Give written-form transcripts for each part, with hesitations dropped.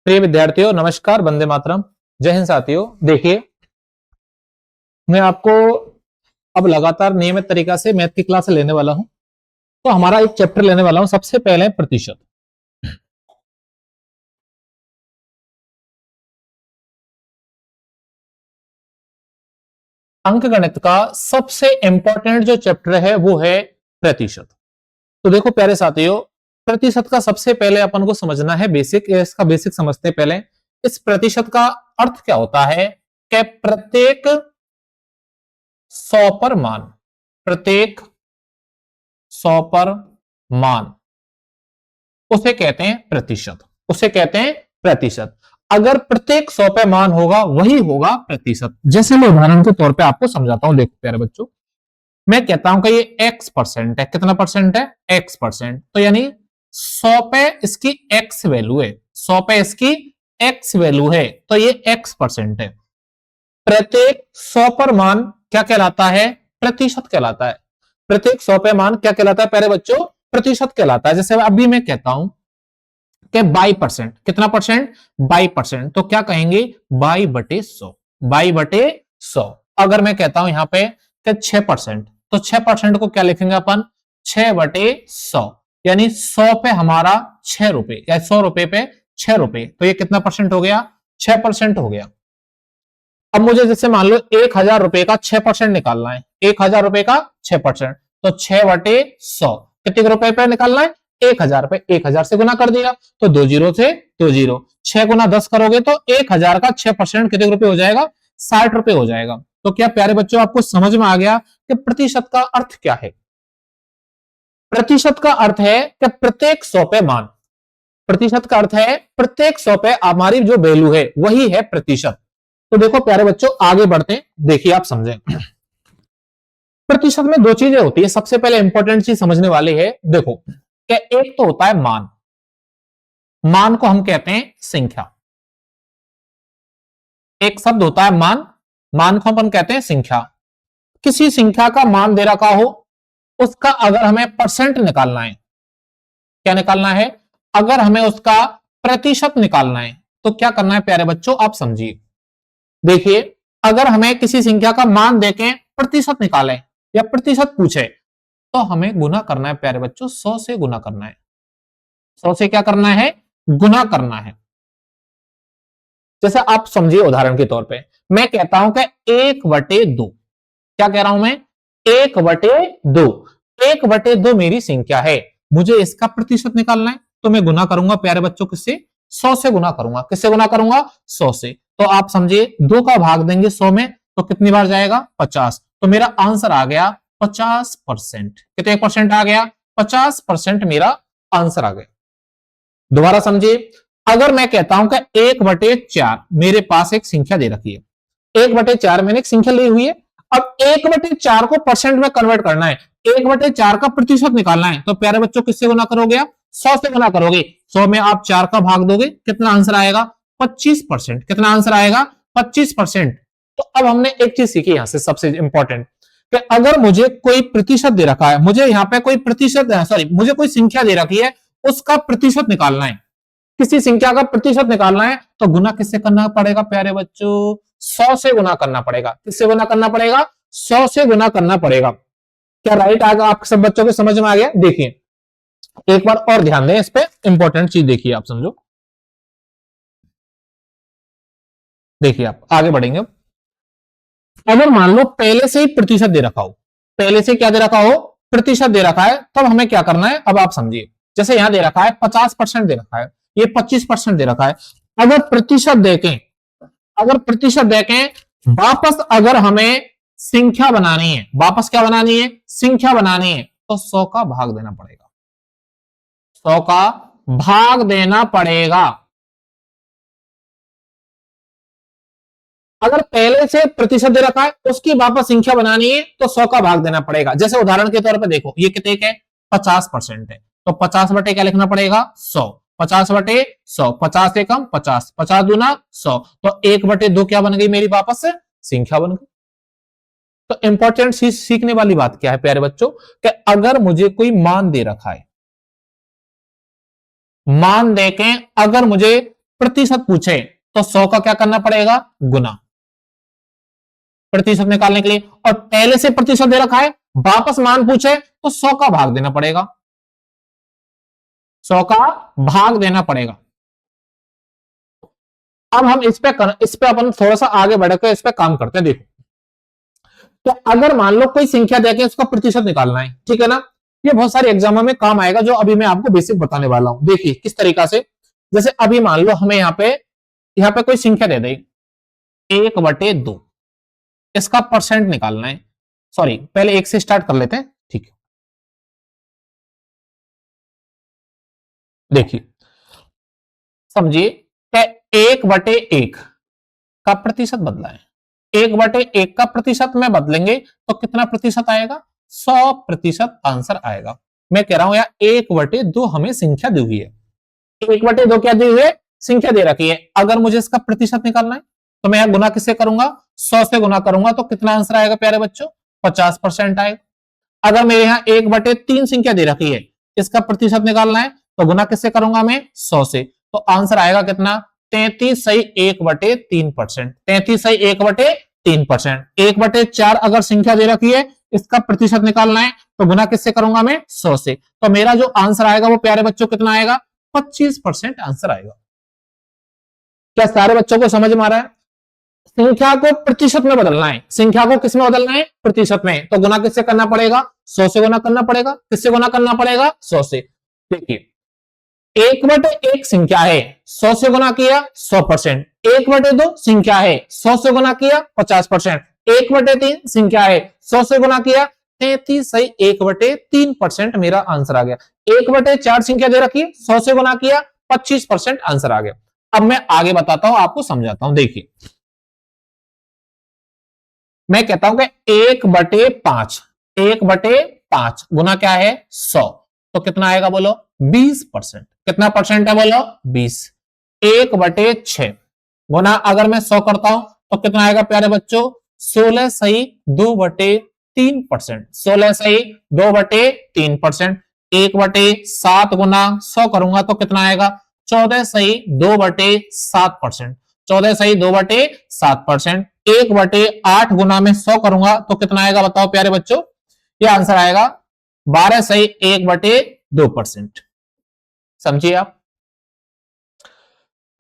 प्रिय विद्यार्थियों, नमस्कार, वंदे मातरम, जय हिंद। साथियों, देखिए, मैं आपको अब लगातार नियमित तरीका से मैथ की क्लास लेने वाला हूं। तो हमारा एक चैप्टर लेने वाला हूं। सबसे पहले प्रतिशत। अंकगणित का सबसे इंपॉर्टेंट जो चैप्टर है वो है प्रतिशत। तो देखो प्यारे साथियों, प्रतिशत का सबसे पहले अपन को समझना है बेसिक। इसका बेसिक समझते हैं पहले। इस प्रतिशत का अर्थ क्या होता है कि प्रत्येक 100 पर मान, प्रत्येक 100 पर मान, उसे कहते हैं प्रतिशत। उसे कहते हैं प्रतिशत। अगर प्रत्येक 100 पे मान होगा वही होगा प्रतिशत। जैसे मैं उदाहरण के तौर पे आपको समझाता हूं। देखो प्यारे बच्चों, मैं कहता हूं कि ये x परसेंट है। कितना परसेंट है? x percent. तो यानी 100 पे इसकी x वैल्यू है। 100 पे इसकी x वैल्यू है, तो ये x परसेंट है। प्रत्येक 100 पर मान क्या कहलाता है? प्रतिशत कहलाता है। प्रत्येक 100 पे मान क्या कहलाता है प्यारे बच्चों? प्रतिशत कहलाता है। जैसे अभी मैं कहता हूं कि 22%। कितना परसेंट? 22%। तो क्या कहेंगे? 22/100। 22/100। अगर मैं कहता हूं यहां पे कि 6%, तो 6% को क्या लिखेंगे अपन? 6/100। यानी 100 पे हमारा 6 रुपए, या 100 रुपए पे 6 रुपए। तो ये कितना परसेंट हो गया? 6% हो गया। अब मुझे जैसे मान लो 1000 रुपए का 6% निकालना है। 1000 रुपए का 6%, तो 6/100 कितने रुपए पे निकालना है? 1000 पे। 1000 से गुना कर दिया तो 2 जीरो से 2 जीरो। 6 गुना 10 करोगे तो 1000 का 6% कितने रुपए हो जाएगा? 60 रुपए हो जाएगा। तो क्या प्यारे बच्चों आपको समझ में आ गया कि प्रतिशत का अर्थ क्या है? प्रतिशत का अर्थ है कि प्रत्येक 100 पे मान। प्रतिशत का अर्थ है प्रत्येक 100 पे हमारी जो वैल्यू है वही है प्रतिशत। तो देखो प्यारे बच्चों, आगे बढ़ते हैं। देखिए आप समझें। प्रतिशत में दो चीजें होती है। सबसे पहले इंपॉर्टेंट चीज समझने वाली है। देखो कि एक तो होता है मान। मान को हम कहते हैं संख्या। एक शब्द होता है मान। मान को अपन कहते हैं संख्या। किसी संख्या का मान दे रखा हो, उसका अगर हमें परसेंट निकालना है, क्या निकालना है? अगर हमें उसका प्रतिशत निकालना है तो क्या करना है प्यारे बच्चों, आप समझिए। देखिए, अगर हमें किसी संख्या का मान देके प्रतिशत निकालें या प्रतिशत पूछे, तो हमें गुना करना है प्यारे बच्चों। 100 से गुना करना है। 100 से क्या करना है? गुना करना है। जैसे आप समझिए, उदाहरण के तौर पे मैं कहता हूं कि 1/2। क्या कह रहा हूं मैं? 1/2। 1/2 मेरी संख्या है। मुझे इसका प्रतिशत निकालना है, तो मैं गुना करूंगा प्यारे बच्चों किससे? 100 से गुना करूंगा। किससे गुना करूंगा? 100 से। तो आप समझिए, 2 का भाग देंगे 100 में तो कितनी बार जाएगा? 50। तो मेरा आंसर आ गया 50%। कितने परसेंट आ गया? 50% मेरा आंसर आ गया। दोबारा समझिए, अगर मैं कहता हूं कि 1/4 मेरे पास एक संख्या दे रखी है। 1/4 मैंने एक संख्या ली हुई है। अब 1/4 को परसेंट में कन्वर्ट करना है, 1/4 का प्रतिशत निकालना है, तो प्यारे बच्चों किससे गुना करोगे आप? 100 से गुना करोगे। 100 में आप 4 का भाग दोगे, कितना आंसर आएगा? 25%। कितना आंसर आएगा? 25%। तो अब हमने एक चीज सीखी यहां से, सबसे इंपॉर्टेंट, कि अगर मुझे कोई प्रतिशत दे रखा है, मुझे यहां पे कोई प्रतिशत, सॉरी, मुझे कोई संख्या दे रखी है, उसका प्रतिशत निकालना है। किसी संख्या का प्रतिशत निकालना है तो गुना किससे करना पड़ेगा प्यारे बच्चों? 100 से गुना करना पड़ेगा। किससे गुना करना पड़ेगा? 100 से गुना करना पड़ेगा। क्या राइट आएगा? आप सब बच्चों को समझ में आ गया? देखिए, एक बार और ध्यान दें इस पे, इंपॉर्टेंट चीज देखिए, आप समझो। देखिए, आप आगे बढ़ेंगे। अगर मान लो पहले से ही प्रतिशत दे रखा हो, पहले से क्या दे रखा हो? प्रतिशत दे रखा है, तब हमें क्या करना है? अब आप समझिए। जैसे यहां दे रखा है 50% दे रखा है, ये 25% दे रखा है। अगर प्रतिशत देखें, अगर प्रतिशत देखें, वापस अगर हमें संख्या बनानी है, वापस क्या बनानी है? संख्या बनानी है, तो 100 का भाग देना पड़ेगा। 100 का भाग देना पड़ेगा। अगर पहले से प्रतिशत दे रखा है, उसकी वापस संख्या बनानी है, तो 100 का भाग देना पड़ेगा। जैसे उदाहरण के तौर पर देखो, ये कितने है? 50% है, तो 50 बटे क्या लिखना पड़ेगा? 100। 50/100, 50 से कम 50, 50 दूना 100, तो 1/2 क्या बन गई मेरी वापस से? संख्या बन गई। तो इंपॉर्टेंट चीज सीखने वाली बात क्या है प्यारे बच्चों, कि अगर मुझे कोई मान दे रखा है, मान देके अगर मुझे प्रतिशत पूछे तो 100 का क्या करना पड़ेगा, गुना, प्रतिशत निकालने के लिए। और पहले से प्रतिशत दे रखा है, वापस मान पूछे तो 100 का भाग देना पड़ेगा, 100 का भाग देना पड़ेगा। अब हम इस पे अपन थोड़ा सा आगे बढ़कर इस पे काम करते हैं। देखो, तो अगर मान लो कोई संख्या देके उसका प्रतिशत निकालना है, ठीक है ना, ये बहुत सारे एग्जामों में काम आएगा, जो अभी मैं आपको बेसिक बताने वाला हूं। देखिए किस तरीका से, जैसे अभी मान लो हमें यहाँ पे कोई संख्या दे दी 1/2, इसका परसेंट निकालना है। सॉरी, पहले 1 से स्टार्ट कर लेते हैं, ठीक है। देखिए समझिए कि 1/1 का प्रतिशत बदला है, 1/1 का प्रतिशत में बदलेंगे तो कितना प्रतिशत आएगा, 100% आंसर आएगा। मैं कह रहा हूं यार 1/2 हमें संख्या दी हुई है, 1/2 क्या दी हुई है, संख्या दे रखी है। अगर मुझे इसका प्रतिशत निकालना है तो मैं यहां गुना किससे करूंगा, 100 से गुना करूंगा तो कितना आंसर आएगा प्यारे बच्चों, 50% आएगा। अगर मेरे यहाँ 1/3 संख्या दे रखी है, इसका प्रतिशत निकालना है तो गुना किससे करूंगा मैं, 100 से, तो आंसर आएगा कितना, 33.1/3%, 33.1/3%। 1/4 अगर संख्या दे रखी है, इसका प्रतिशत निकालना है तो गुना किससे करूंगा मैं, 100 से, तो मेरा जो आंसर आएगा वो प्यारे बच्चों कितना आएगा, 25% आंसर आएगा। क्या सारे बच्चों को समझ में आ रहा है? संख्या को प्रतिशत में बदलना है, संख्या को किस में बदलना है, प्रतिशत में, तो गुना किससे करना पड़ेगा, 100 से गुना करना पड़ेगा। किससे गुना करना पड़ेगा, 100 से। देखिए 1/1 संख्या है, 100 से गुना किया 100%, 1/2 संख्या है, 100 से गुना किया 50%, 1/3 संख्या है, 100 से गुना किया 33.1/3% मेरा आंसर आ गया। 1/4 संख्या दे रखी, 100 से गुना किया 25% आंसर आ गया। अब मैं आगे बताता हूं, आपको समझाता हूं। देखिए मैं कहता हूं कि 1/5, 1/5 गुना क्या है, 100, तो कितना आएगा बोलो, 20%। कितना परसेंट है बोलो, 20। 1/6 गुना अगर मैं 100 करता हूं तो कितना आएगा प्यारे बच्चों, 16 सही 2/3%, 16 सही 2/3%। 1/7 गुना 100 करूंगा तो कितना आएगा, 14 सही 2/7%, 14 सही 2/7%। 1/8 गुना में 100 करूंगा तो कितना आएगा बताओ प्यारे बच्चों, ये आंसर आएगा 12 सही 1/2%। समझिए आप,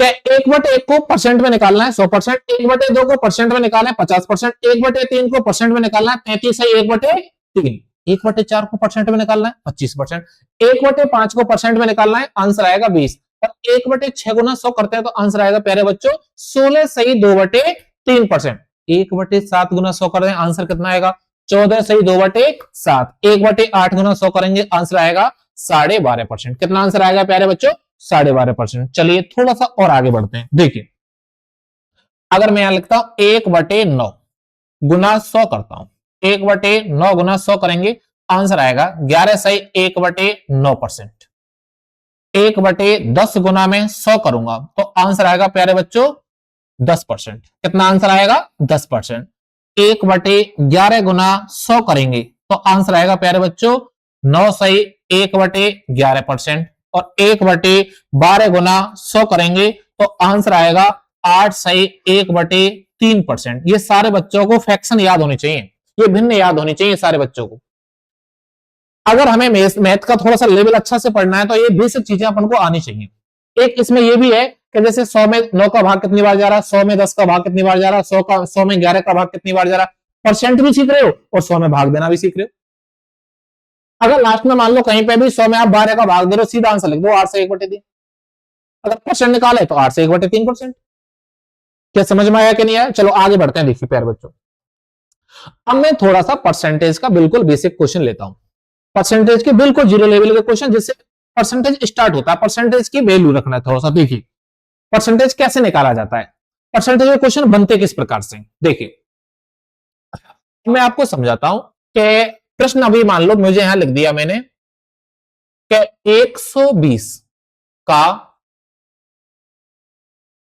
1/1 को परसेंट में निकालना है 100%, 1/2 को परसेंट में निकालना है 50%, 1/3 को परसेंट में निकालना है 33 सही 1/3, 1/4 को परसेंट में निकालना है 25%, 1/5 को परसेंट में निकालना है, आंसर आएगा 20, और 1/6 गुना 100 करते हैं तो आंसर आएगा प्यारे बच्चों 16 सही 2/3%। 1/7 गुना 100 कर रहे हैं, आंसर कितना आएगा, 14 सही 2/7। 1/8 गुना 100 करेंगे, आंसर आएगा 12.5%। कितना आंसर आएगा प्यारे बच्चों, 12.5%। चलिए थोड़ा सा और आगे बढ़ते हैं। देखिए अगर मैं यहां लिखता हूं 1/9 गुना 100 करता हूं, 1/9 गुना 100 करेंगे, आंसर आएगा 11 सही 1/9%। 1/10 गुना में 100 करूंगा तो आंसर आएगा प्यारे बच्चों 10%। कितना आंसर आएगा, 10%। 1/11 गुना 100 करेंगे तो आंसर आएगा प्यारे बच्चों 9 सही 1/11%, और 1/12 गुना 100 करेंगे तो आंसर आएगा 8 सही 1/3%। ये सारे बच्चों को फ्रैक्शन याद होनी चाहिए, ये भिन्न याद होनी चाहिए सारे बच्चों को। अगर हमें मैथ का थोड़ा सा लेवल अच्छा से पढ़ना है तो ये बेसिक चीजें अपन को आनी चाहिए। एक इसमें ये भी है कि जैसे 100 में 9 का भाग कितनी बार जा रहा है, 100 में 10 का भाग कितनी बार जा रहा है, 100 में 11 का भाग कितनी बार जा रहा है, परसेंट भी सीख रहे हो और 100 में भाग देना भी सीख रहे हो। अगर लास्ट में मान लो कहीं पे भी 100 में आप 12 का भाग दे रहे हो, सीधा आंसर लिख दो 8 से 1/3। अगर परसेंट निकाले तो 8 से 1/3%। क्या समझ में आया कि नहीं आया? चलो आगे बढ़ते हैं। देखिए प्यारे बच्चों, अब मैं थोड़ा सा परसेंटेज का बिल्कुल बेसिक क्वेश्चन लेता हूं, परसेंटेज के बिल्कुल जीरो लेवल के क्वेश्चन, जिससे परसेंटेज स्टार्ट होता है, परसेंटेज की वैल्यू रखना है थोड़ा सा। देखिए परसेंटेज कैसे निकाला जाता है, परसेंटेज के क्वेश्चन बनते किस प्रकार से। देखिए मैं आपको समझाता हूं कि प्रश्न अभी मान लो मुझे यहां लिख दिया मैंने कि 120 का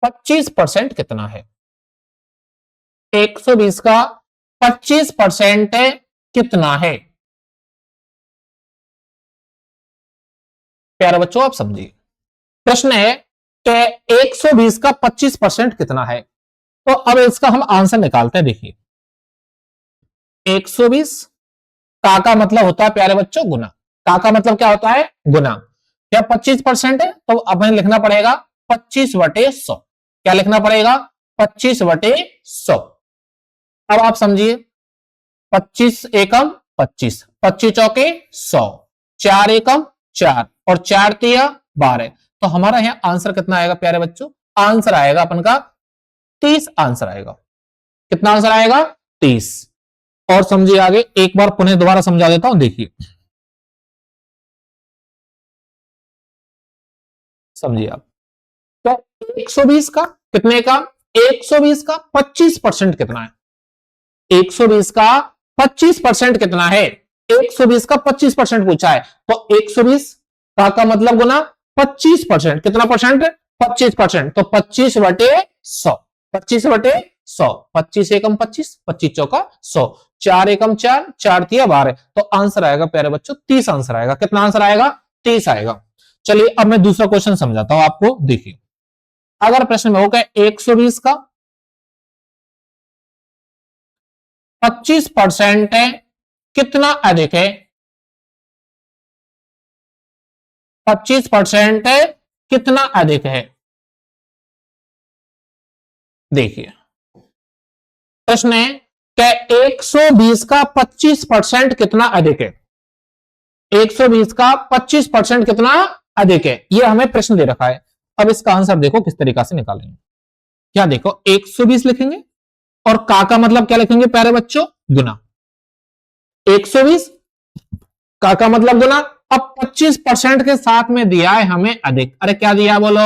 25% कितना है, 120 का 25% कितना है। प्यारे बच्चों आप समझिए, प्रश्न है कि 120 का 25% कितना है। तो अब इसका हम आंसर निकालते हैं। देखिए 120 का मतलब होता है प्यारे बच्चों गुना। का मतलब क्या होता है? गुना। क्या 25% है तो अब हमें लिखना पड़ेगा 25/100। क्या लिखना पड़ेगा? 25/100। अब आप समझिए 25 एकम 25, 25 चौके 100, 4 एकम 4 और 4 तिया 12। तो हमारा यहां आंसर कितना आएगा प्यारे बच्चों? आंसर आएगा अपन का 30 आंसर आएगा। कितना आंसर आएगा? 30। और समझिए आगे, एक बार पुनः दोबारा समझा देता हूं। देखिए समझिए आप, तो 120 का कितने का? 120 का 25% कितना है? 120 का 25% कितना है? 120 का 25% पूछा है, तो 120 का मतलब गुना 25%। कितना परसेंट? 25%। तो 25/100, 25/100। 25 एकम 25, 25 चौका 100, 4 एकम 4, 4 तिया 12। तो आंसर आएगा प्यारे बच्चों 30 आंसर आएगा। कितना आंसर आएगा? 30 आएगा। चलिए अब मैं दूसरा क्वेश्चन समझाता हूं आपको। देखिए अगर प्रश्न में होगा 120 का 25% है, कितना अधिक है? 25% है, कितना अधिक है? देखिए प्रश्न है कि 120 का 25% कितना अधिक है? 120 का 25% कितना अधिक है, यह हमें प्रश्न दे रखा है। अब इसका आंसर देखो किस तरीका से निकालेंगे। क्या देखो 120 लिखेंगे और का मतलब क्या लिखेंगे प्यारे बच्चों? गुना। 120 का मतलब गुना। अब 25% के साथ में दिया है हमें अधिक। अरे क्या दिया बोलो?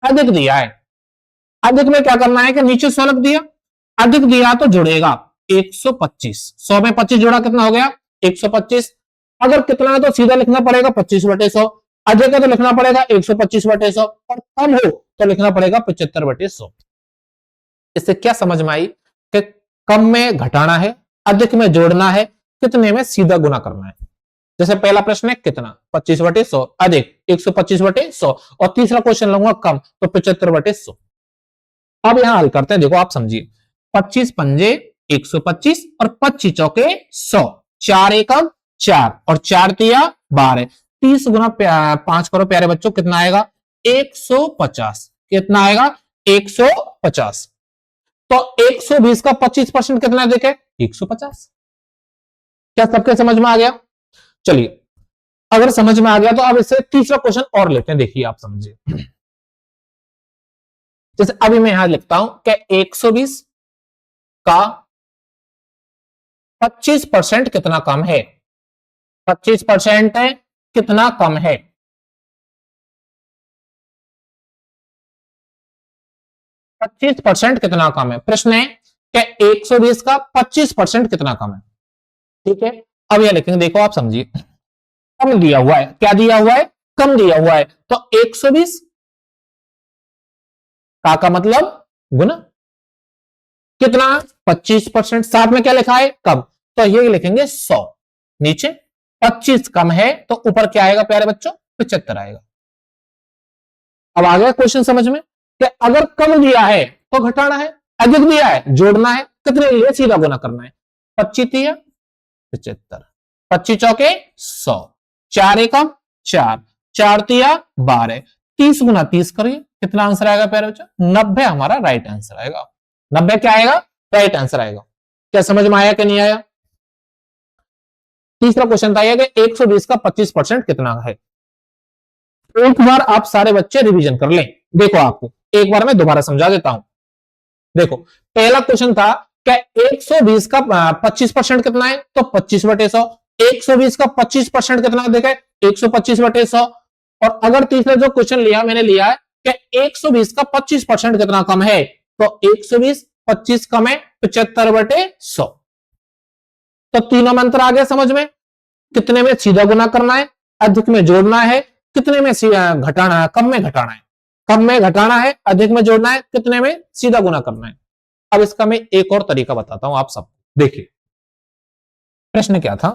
अधिक दिया है। अधिक में क्या करना है कि नीचे 100 लिख दिया। अधिक दिया तो जुड़ेगा 125। 100 में 25 जोड़ा कितना हो गया? 125। अगर कितना है तो सीधा लिखना पड़ेगा 25/100। अधिक है तो लिखना पड़ेगा 125/100 और कम हो तो लिखना पड़ेगा 75/100। इससे क्या समझ में आई कि कम में घटाना है, अधिक में जोड़ना है, कितने में सीधा गुना करना है। जैसे पहला प्रश्न है कितना? 25/100, अधिक 125/100। और तीसरा क्वेश्चन लूंगा कम, तो 75/100। अब यहां हल करते हैं। देखो आप समझिए 25 पंजे 125 और 25 चौके 100, 4 एकम 4 और 4 तिया 12। 30 गुना 5 करो प्यारे बच्चों, कितना आएगा? 150। कितना आएगा? 150। तो 120 का 25% कितना देखे? 150। क्या सबके समझ में आ गया? चलिए अगर समझ में आ गया तो अब इससे तीसरा क्वेश्चन और लेते हैं। देखिए आप समझिए, जैसे अभी मैं यहां लिखता हूं कि 120 का 25% कितना कम है? 25% है, कितना कम है? 25% कितना कम है? प्रश्न है कि 120 का 25% कितना कम है। ठीक है, अब यह लिखेंगे। देखो आप समझिए, कम दिया हुआ है। क्या दिया हुआ है? कम दिया हुआ है। तो 120 का मतलब गुना कितना? 25%। साथ में क्या लिखा है? कम। तो ये लिखेंगे 100। नीचे 25 कम है तो ऊपर क्या आएगा प्यारे बच्चों? 75 आएगा। अब आ गया क्वेश्चन समझ में कि अगर कम दिया है तो घटाना है, अधिक दिया है जोड़ना है, कितने लिए सीधा गुना करना है। 25 तिया 75, 25 चौके 100, 4 एकम 4, 4 तिया 12। 30 गुना 30 करिए, कितना आंसर आएगा प्यारे बच्चों? 90 हमारा राइट आंसर आएगा। 90 क्या आएगा? राइट आंसर आएगा। क्या समझ में आया कि नहीं आया? तीसरा क्वेश्चन था कि 120 का 25% कितना है। एक बार आप सारे बच्चे रिवीजन कर लें। देखो आपको एक बार मैं दोबारा समझा देता हूं। देखो पहला क्वेश्चन था कि 120 का 25% कितना है, तो 25/100। 120 का 25% कितना देखे? 125/100। और अगर तीसरा जो क्वेश्चन लिया मैंने लिया है कि 120 का 25% कितना कम है, तो 120 25 कम है 75/100। तो तीनों में अंतर आ गया समझ में। कितने में सीधा गुना करना है, अधिक में जोड़ना है, कितने में घटाना है, कम में घटाना है। कम में घटाना है, अधिक में जोड़ना है, कितने में सीधा गुना करना है। अब इसका मैं एक और तरीका बताता हूं आप सबको। देखिए प्रश्न क्या था।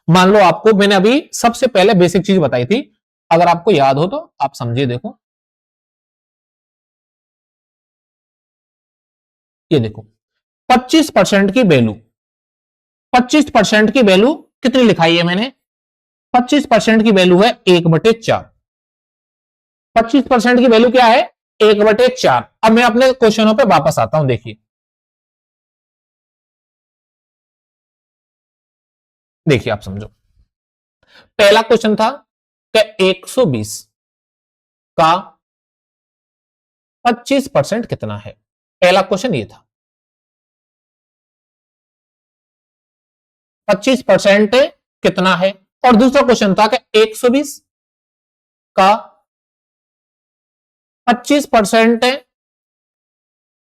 मान लो आपको मैंने अभी सबसे पहले बेसिक चीज बताई थी, अगर आपको याद हो तो आप समझिए। देखो ये देखो 25% की वैल्यू, 25% की वैल्यू कितनी लिखाई है मैंने? 25% की वैल्यू है 1/4। 25% की वैल्यू क्या है? 1/4। अब मैं अपने क्वेश्चनों पे वापस आता हूं। देखिए देखिए आप समझो, पहला क्वेश्चन था कि 120 का 25% कितना है। पहला क्वेश्चन ये था, 25% कितना है। और दूसरा क्वेश्चन था कि 120 का 25%